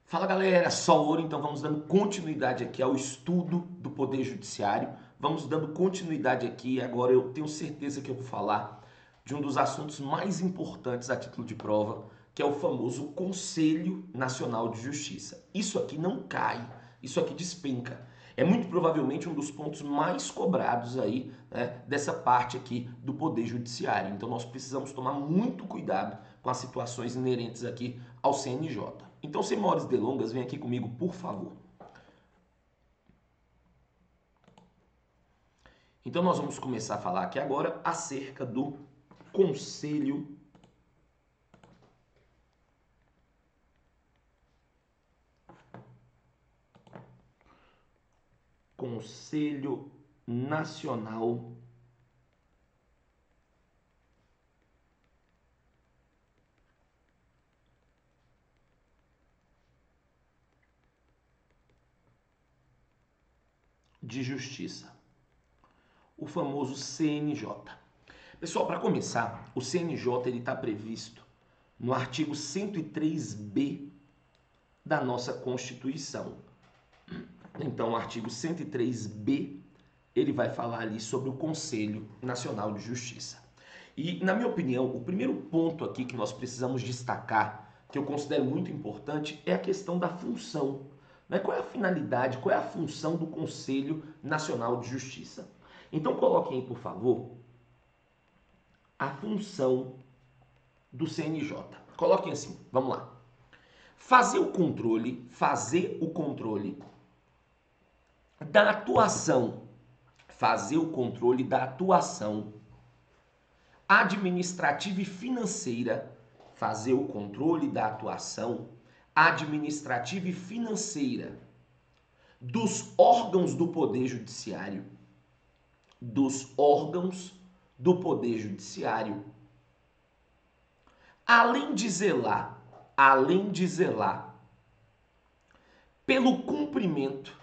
Fala galera, só ouro, então vamos dando continuidade aqui ao estudo do Poder Judiciário. Vamos dando continuidade aqui, agora eu tenho certeza que eu vou falar de um dos assuntos mais importantes a título de prova, que é o famoso Conselho Nacional de Justiça. Isso aqui não cai, isso aqui despenca. É muito provavelmente um dos pontos mais cobrados aí, né, dessa parte aqui do Poder Judiciário. Então nós precisamos tomar muito cuidado com as situações inerentes aqui ao CNJ. Então, sem maiores delongas, vem aqui comigo, por favor. Então nós vamos começar a falar aqui agora acerca do Conselho Nacional de Justiça, o famoso CNJ. Pessoal, para começar, o CNJ está previsto no artigo 103b da nossa Constituição. Então, o artigo 103b, ele vai falar ali sobre o Conselho Nacional de Justiça. E, na minha opinião, o primeiro ponto aqui que nós precisamos destacar, que eu considero muito importante, é a questão da função. Né? Qual é a finalidade, qual é a função do Conselho Nacional de Justiça? Então, coloquem aí, por favor, a função do CNJ. Coloquem assim, vamos lá. Fazer o controle da atuação, administrativa e financeira, fazer o controle da atuação administrativa e financeira dos órgãos do Poder Judiciário, além de zelar pelo cumprimento,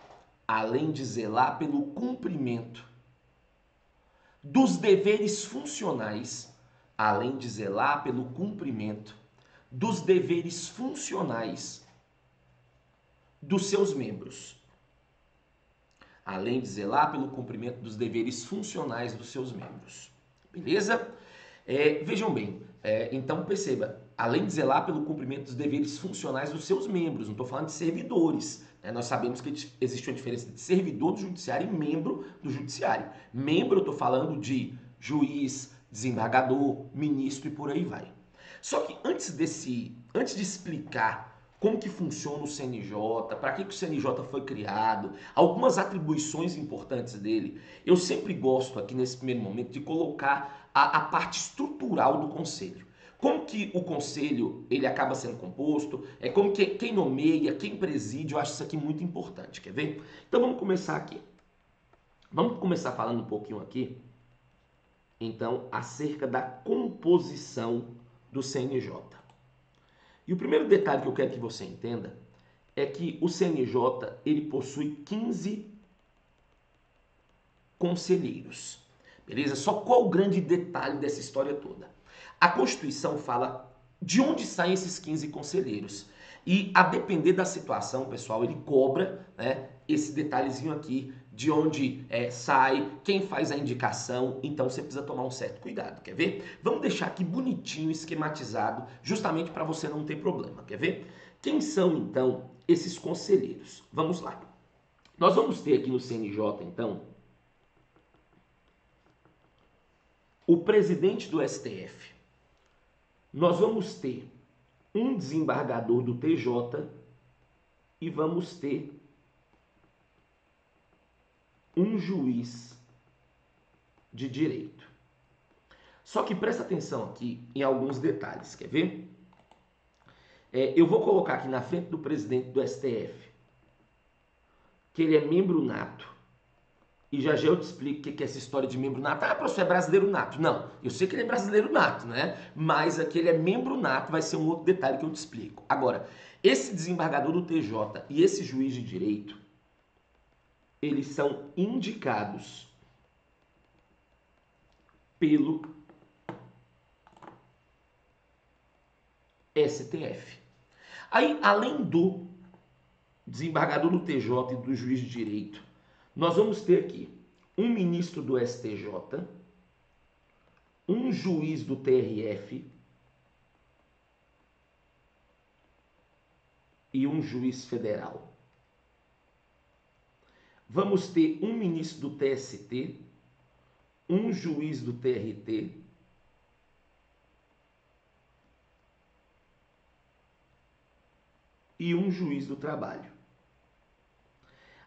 dos deveres funcionais, dos seus membros. Beleza? Vejam bem, então perceba, além de zelar pelo cumprimento dos deveres funcionais dos seus membros, não estou falando de servidores. Nós sabemos que existe uma diferença de servidor do judiciário e membro do judiciário. Membro, eu estou falando de juiz, desembargador, ministro e por aí vai. Só que antes de explicar como que funciona o CNJ, para que o CNJ foi criado, algumas atribuições importantes dele, eu sempre gosto aqui nesse primeiro momento de colocar a parte estrutural do conselho. Como que o conselho ele acaba sendo composto, como que quem nomeia, quem preside, eu acho isso aqui muito importante, quer ver? Então vamos começar aqui. Vamos começar falando um pouquinho aqui, então, acerca da composição do CNJ. E o primeiro detalhe que eu quero que você entenda é que o CNJ ele possui 15 conselheiros. Beleza? Só qual o grande detalhe dessa história toda? A Constituição fala de onde saem esses 15 conselheiros. E a depender da situação, pessoal, ele cobra, né, esse detalhezinho aqui de onde sai, quem faz a indicação. Então você precisa tomar um certo cuidado, quer ver? Vamos deixar aqui bonitinho, esquematizado, justamente para você não ter problema, quer ver? Quem são, então, esses conselheiros? Vamos lá. Nós vamos ter aqui no CNJ, então, o presidente do STF. Nós vamos ter um desembargador do TJ e vamos ter um juiz de direito. Só que presta atenção aqui em alguns detalhes, quer ver? Eu vou colocar aqui na frente do presidente do STF que ele é membro nato. E já eu te explico o que é essa história de membro nato. Ah, professor, é brasileiro nato. Não, eu sei que ele é brasileiro nato, né? Mas aquele é membro nato, vai ser um outro detalhe que eu te explico. Agora, esse desembargador do TJ e esse juiz de direito, eles são indicados pelo STF. Aí, além do desembargador do TJ e do juiz de direito, nós vamos ter aqui um ministro do STJ, um juiz do TRF e um juiz federal. Vamos ter um ministro do TST, um juiz do TRT e um juiz do trabalho.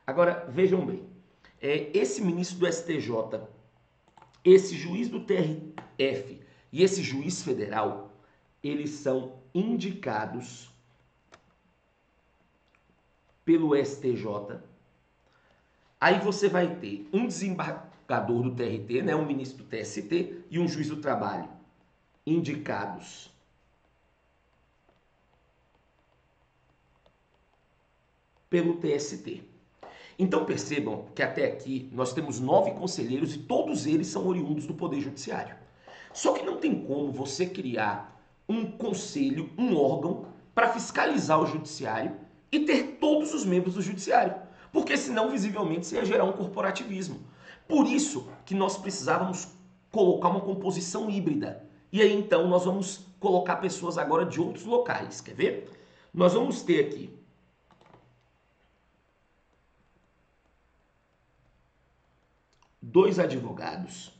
Agora, vejam bem, esse ministro do STJ, esse juiz do TRF e esse juiz federal, eles são indicados pelo STJ. Aí você vai ter um desembargador do TRT, né, um ministro do TST e um juiz do trabalho, indicados pelo TST. Então percebam que até aqui nós temos 9 conselheiros e todos eles são oriundos do Poder Judiciário. Só que não tem como você criar um conselho, um órgão, para fiscalizar o Judiciário e ter todos os membros do Judiciário. Porque senão, visivelmente, você ia gerar um corporativismo. Por isso que nós precisávamos colocar uma composição híbrida. E aí, então, nós vamos colocar pessoas agora de outros locais. Quer ver? Nós vamos ter aqui 2 advogados.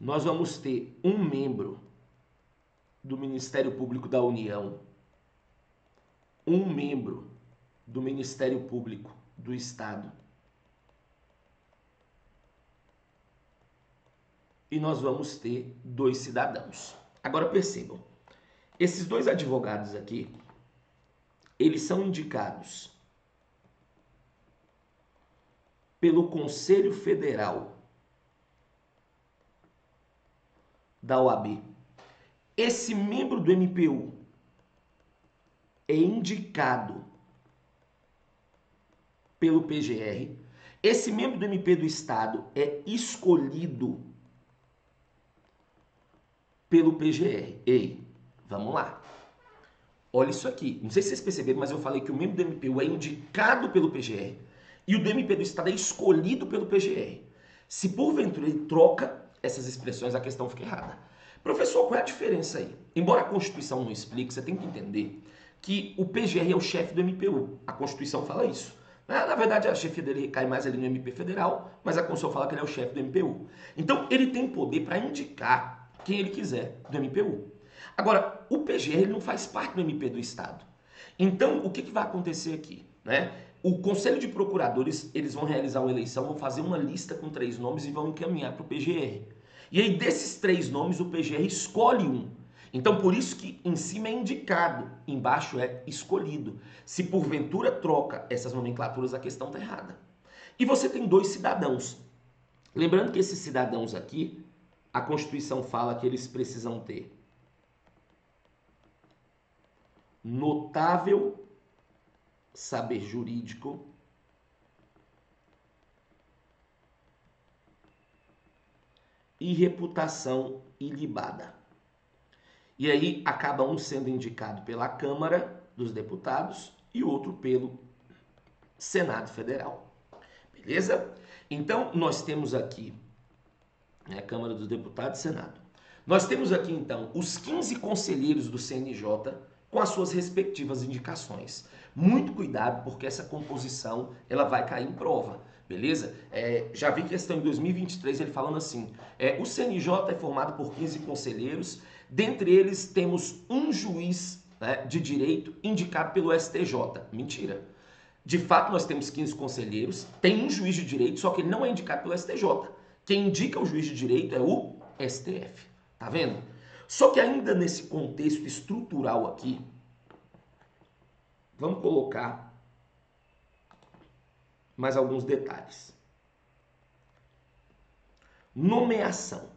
Nós vamos ter um membro do Ministério Público da União, um membro do Ministério Público do Estado. E nós vamos ter 2 cidadãos. Agora percebam, esses 2 advogados aqui, eles são indicados pelo Conselho Federal da OAB. Esse membro do MPU é indicado pelo PGR. Esse membro do MP do Estado é escolhido pelo PGR. Ei, vamos lá. Olha isso aqui. Não sei se vocês perceberam, mas eu falei que o membro do MPU é indicado pelo PGR e o do MP do Estado é escolhido pelo PGR. Se porventura ele troca essas expressões, a questão fica errada. Professor, qual é a diferença aí? Embora a Constituição não explique, você tem que entender que o PGR é o chefe do MPU. A Constituição fala isso. Na verdade, a chefia dele recai mais ali no MP Federal, mas a Constituição fala que ele é o chefe do MPU. Então, ele tem poder para indicar quem ele quiser do MPU. Agora, o PGR ele não faz parte do MP do Estado. Então, o que vai acontecer aqui? Né? O Conselho de Procuradores, eles vão realizar uma eleição, vão fazer uma lista com 3 nomes e vão encaminhar para o PGR. E aí, desses 3 nomes, o PGR escolhe um. Então, por isso que em cima é indicado, embaixo é escolhido. Se porventura troca essas nomenclaturas, a questão está errada. E você tem 2 cidadãos. Lembrando que esses cidadãos aqui, a Constituição fala que eles precisam ter notável saber jurídico e reputação ilibada. E aí acaba um sendo indicado pela Câmara dos Deputados e outro pelo Senado Federal. Beleza? Então, nós temos aqui, né, Câmara dos Deputados e Senado. Nós temos aqui, então, os 15 conselheiros do CNJ com as suas respectivas indicações. Muito cuidado, porque essa composição ela vai cair em prova. Beleza? Já vi questão em 2023 ele falando assim, o CNJ é formado por 15 conselheiros, dentre eles temos um juiz, né, de direito indicado pelo STJ. Mentira. De fato, nós temos 15 conselheiros, tem um juiz de direito, só que ele não é indicado pelo STJ. Quem indica o juiz de direito é o STF. Tá vendo? Só que ainda nesse contexto estrutural aqui, vamos colocar mais alguns detalhes. Nomeação.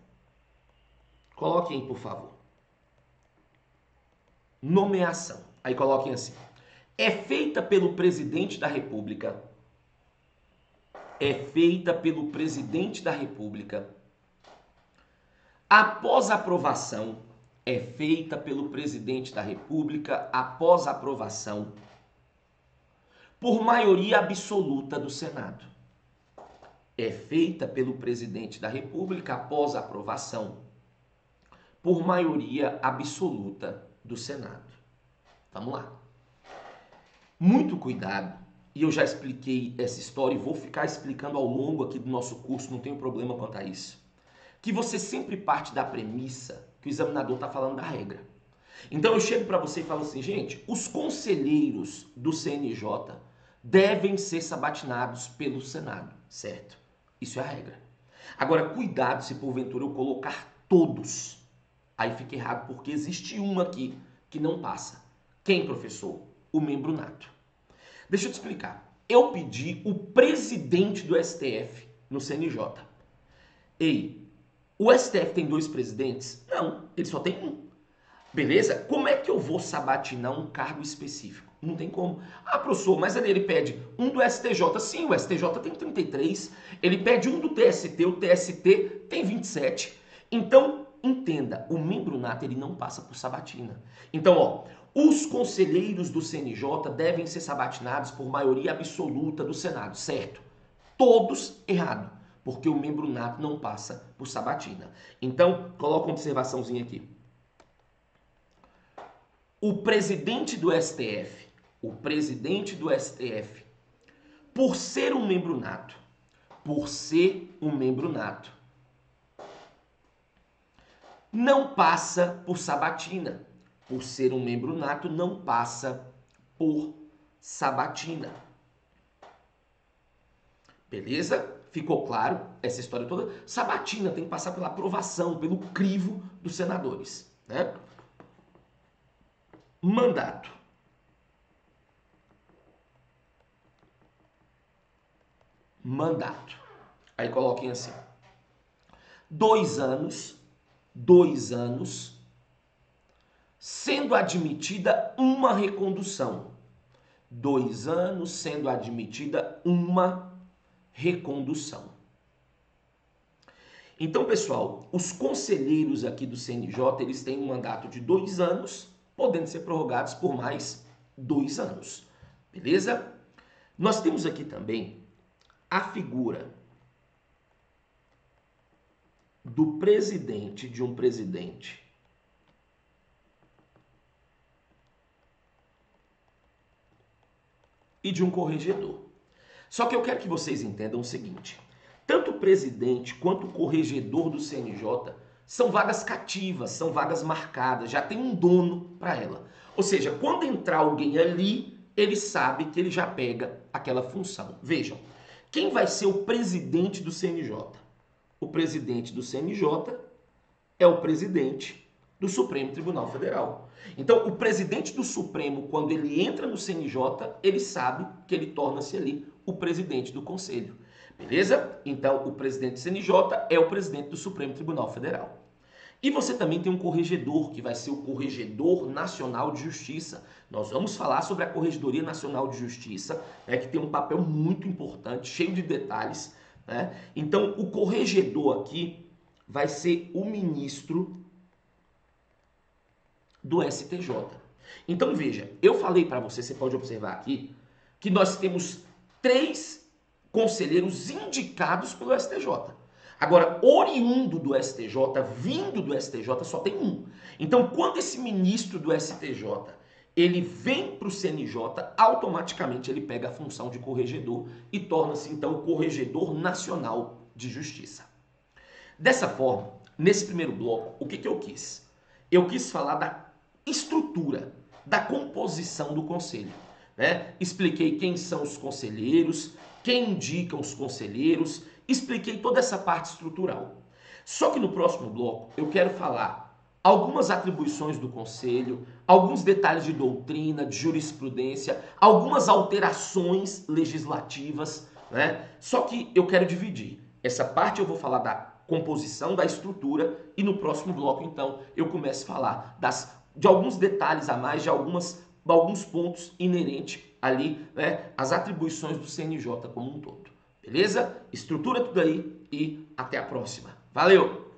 Coloquem aí, por favor. Nomeação. Aí coloquem assim. É feita pelo presidente da República. É feita pelo presidente da República. Após aprovação, é feita pelo presidente da República após aprovação, por maioria absoluta do Senado. É feita pelo presidente da República após a aprovação por maioria absoluta do Senado. Vamos lá. Muito cuidado, e eu já expliquei essa história e vou ficar explicando ao longo aqui do nosso curso, não tenho problema quanto a isso, que você sempre parte da premissa que o examinador está falando da regra. Então eu chego para você e falo assim, gente, os conselheiros do CNJ devem ser sabatinados pelo Senado, certo? Isso é a regra. Agora, cuidado se porventura eu colocar todos. Aí fica errado, porque existe uma aqui que não passa. Quem, professor? O membro nato. Deixa eu te explicar. Eu pedi o presidente do STF no CNJ. Ei, o STF tem 2 presidentes? Não, ele só tem um. Beleza? Como é que eu vou sabatinar um cargo específico? Não tem como. Ah, professor, mas ele pede um do STJ. Sim, o STJ tem 33. Ele pede um do TST, o TST tem 27. Então, entenda, o membro nato ele não passa por sabatina. Então, ó, os conselheiros do CNJ devem ser sabatinados por maioria absoluta do Senado, certo? Todos errado, porque o membro nato não passa por sabatina. Então, coloca uma observaçãozinha aqui. O presidente do STF, por ser um membro nato, não passa por sabatina. Por ser um membro nato, não passa por sabatina. Beleza? Ficou claro essa história toda? Sabatina tem que passar pela aprovação, pelo crivo dos senadores, né? Mandato. Aí coloquem assim. 2 anos, sendo admitida uma recondução. 2 anos sendo admitida uma recondução. Então, pessoal, os conselheiros aqui do CNJ, eles têm um mandato de 2 anos, podendo ser prorrogados por mais 2 anos. Beleza? Nós temos aqui também a figura do presidente de um presidente e de um corregedor. Só que eu quero que vocês entendam o seguinte, tanto o presidente quanto o corregedor do CNJ são vagas cativas, são vagas marcadas, já tem um dono para ela. Ou seja, quando entrar alguém ali, ele sabe que ele já pega aquela função. Vejam, quem vai ser o presidente do CNJ? O presidente do CNJ é o presidente do Supremo Tribunal Federal. Então, o presidente do Supremo, quando ele entra no CNJ, ele sabe que ele torna-se ali o presidente do Conselho. Beleza? Então, o presidente do CNJ é o presidente do Supremo Tribunal Federal. E você também tem um corregedor, que vai ser o Corregedor Nacional de Justiça. Nós vamos falar sobre a Corregedoria Nacional de Justiça, né, que tem um papel muito importante, cheio de detalhes, né? Então, o corregedor aqui vai ser o ministro do STJ. Então, veja, eu falei para você, você pode observar aqui, que nós temos 3 conselheiros indicados pelo STJ. Agora, oriundo do STJ, vindo do STJ, só tem um. Então, quando esse ministro do STJ, ele vem para o CNJ, automaticamente ele pega a função de corregedor e torna-se, então, o Corregedor Nacional de Justiça. Dessa forma, nesse primeiro bloco, o que eu quis? Eu quis falar da estrutura, da composição do conselho, né? Expliquei quem são os conselheiros, quem indicam os conselheiros, expliquei toda essa parte estrutural. Só que no próximo bloco eu quero falar algumas atribuições do conselho, alguns detalhes de doutrina, de jurisprudência, algumas alterações legislativas, né? Só que eu quero dividir. Essa parte eu vou falar da composição, da estrutura, e no próximo bloco, então, eu começo a falar de alguns detalhes a mais, de alguns pontos inerentes ali, né, as atribuições do CNJ como um todo. Beleza? Estrutura tudo aí e até a próxima. Valeu!